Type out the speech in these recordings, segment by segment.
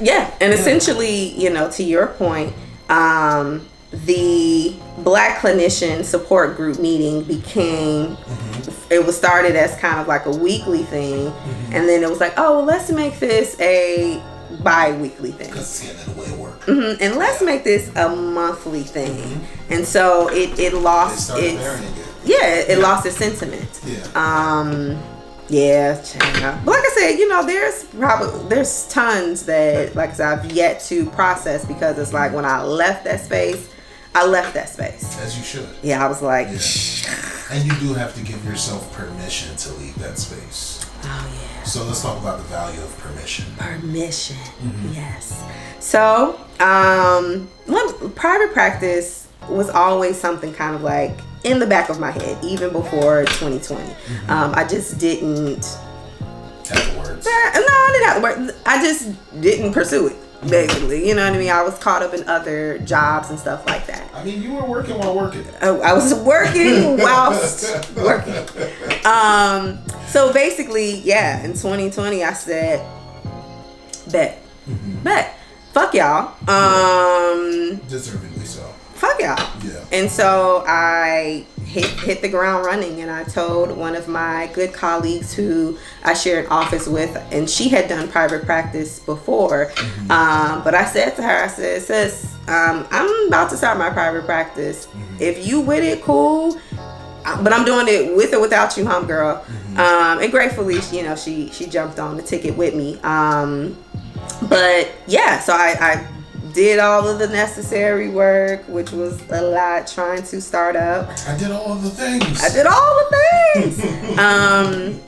Yeah, and essentially, to your point, the Black Clinician Support Group meeting became, it was started as kind of like a weekly thing, and then it was like, oh, well, let's make this a bi-weekly thing. Because it's getting in the way of work. And let's make this a monthly thing. And so it lost it lost its sentiment. Yeah, but like I said, there's tons that, like I said, I've yet to process, because it's like when I left that space. As you should. Yeah, I was like... Yeah. And you do have to give yourself permission to leave that space. Oh, yeah. So let's talk about the value of permission. Yes. So, private practice was always something kind of like in the back of my head, even before 2020. I just didn't... Have the words. No, I didn't have the words. I just didn't pursue it. Basically, you know what I mean? I was caught up in other jobs and stuff like that. I mean, you were working while working. I was working whilst working. So basically, yeah, in 2020, I said, bet, fuck y'all. Deservingly so. Fuck y'all. Yeah. And so I hit the ground running, and I told one of my good colleagues who I shared an office with, and she had done private practice before. But I said to her, I said, sis, I'm about to start my private practice. If you with it, cool. But I'm doing it with or without you, homegirl. And gratefully, she jumped on the ticket with me. But yeah, so I did all of the necessary work, which was a lot, trying to start up. I did all the things.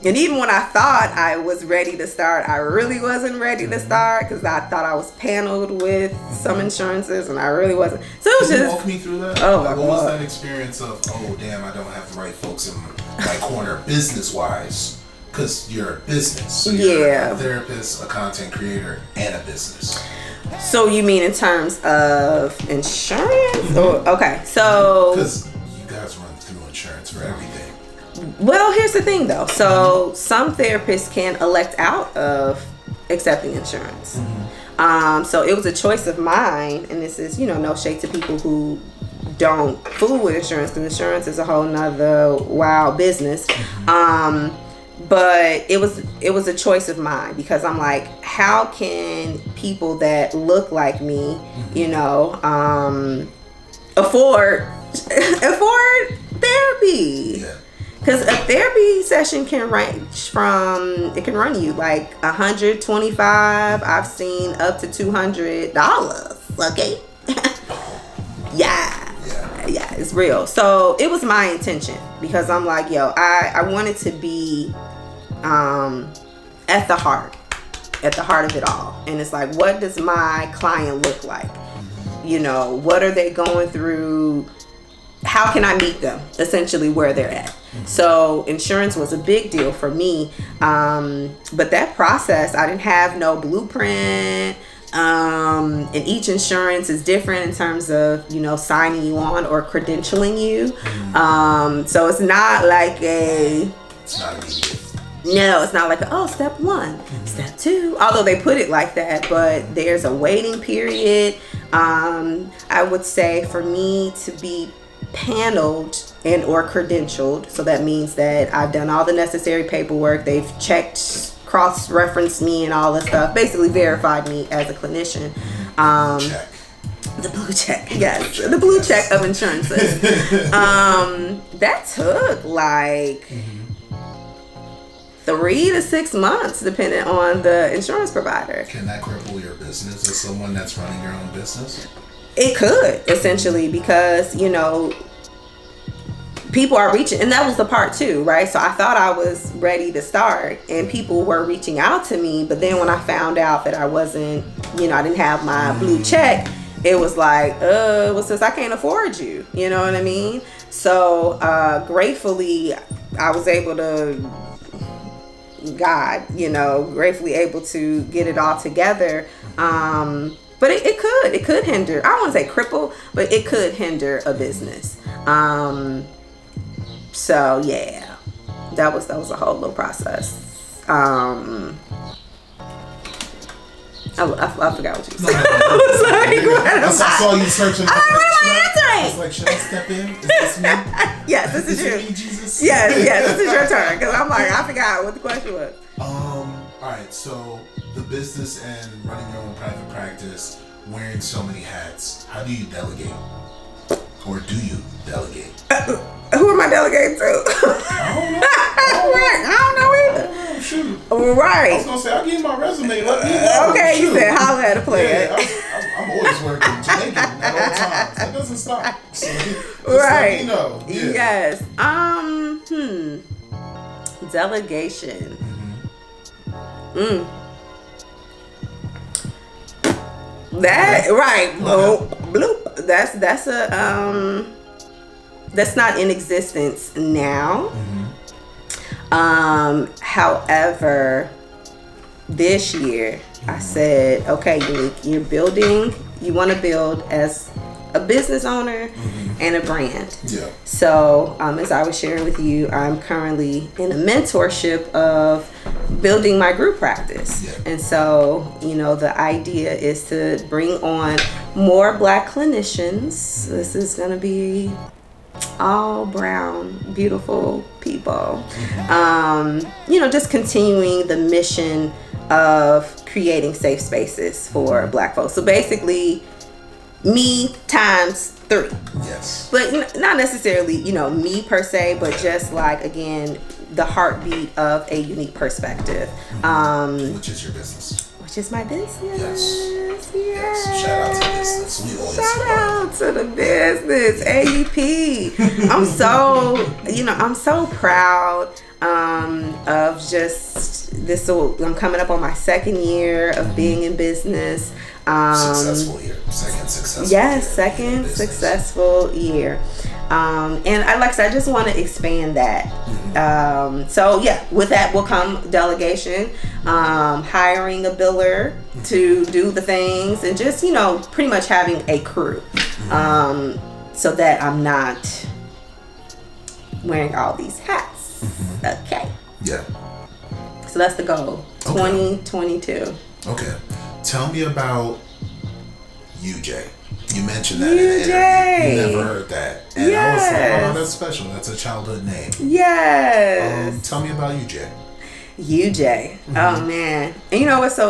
And even when I thought I was ready to start, I really wasn't ready to start, because I thought I was paneled with some insurances, and I really wasn't. So it was Can you just... walk me through that? Oh, what was that experience of, oh, damn, I don't have the right folks in my corner business-wise? Because you're a business. So you're a therapist, a content creator, and a business. So you mean in terms of insurance? Okay, so... Because you guys run through insurance for everything. Well, here's the thing, though. So some therapists can elect out of accepting insurance. So it was a choice of mine, and this is, no shade to people who don't fool with insurance, because insurance is a whole nother wild business. But it was a choice of mine, because I'm like, how can people that look like me, afford therapy? Yeah. Because a therapy session can range from, it can run you like $125. I've seen up to $200. Okay. Yeah, it's real. So it was my intention, because I'm like, I wanted to be at the heart of it all. And it's like, what does my client look like? What are they going through? How can I meet them essentially where they're at? So insurance was a big deal for me. But that process, I didn't have no blueprint. And each insurance is different in terms of, signing you on or credentialing you. So it's not like it's not immediate. No, it's not like, step 1, step 2, although they put it like that, but there's a waiting period. I would say for me to be paneled and or credentialed, so that means that I've done all the necessary paperwork, they've checked, cross-referenced me and all that stuff, basically verified me as a clinician. Check. The blue check, yes. The blue check of insurances. That took like 3 to 6 months, depending on the insurance provider. Can that cripple your business as someone that's running your own business? It could, essentially, because, people are reaching, and that was the part too, right? So I thought I was ready to start, and people were reaching out to me, but then when I found out that I wasn't, I didn't have my blue check, it was like, since I can't afford you, you know what I mean? So gratefully, I was able to, gratefully able to get it all together. But it could hinder, I don't want to say cripple, but it could hinder a business. So yeah, that was a whole little process. I forgot what you said. No, I saw you searching. I was like, should I step in? Is this me? Yes, this is you. Me, Jesus? Yes, this is your turn. Because I'm like, I forgot what the question was. Alright, so the business and running your own private practice, wearing so many hats, how do you delegate? Or do you delegate? Who am I delegating to? I don't know. I don't know either. Shoot. Right. I was gonna say, I'll give you my resume. Okay, you said holla at a player. Yeah, I'm always working Jamaican at all times. That doesn't stop. So just right. let me know. Yeah. Yes. Delegation. That right. Bloop. That's a that's not in existence now. However, this year I said, okay, you're building. You want to build as a business owner and a brand. Yeah. So, as I was sharing with you, I'm currently in a mentorship of building my group practice. Yeah. And so, the idea is to bring on more Black clinicians. This is going to be all brown, beautiful people. Just continuing the mission of creating safe spaces for Black folks. So basically, me times 3. Yes. But not necessarily, me per se, but just like, again, the heartbeat of a unique perspective. Which is your business? Which is my business. Yes. Shout out to the business. We always Shout out to the business. AUP. I'm so proud of just this. I'm coming up on my 2nd year of being in business. Successful year. Second successful year. Yes, second successful year. And I just want to expand that. With that will come delegation, hiring a biller to do the things, and just, pretty much having a crew, so that I'm not wearing all these hats. Okay. Yeah. So that's the goal. 2022. Okay. Tell me about UJ. You mentioned that in the interview. You never heard that. And I was like, that's special. That's a childhood name. Yes. Tell me about UJ. UJ. Oh, man. And you know what's so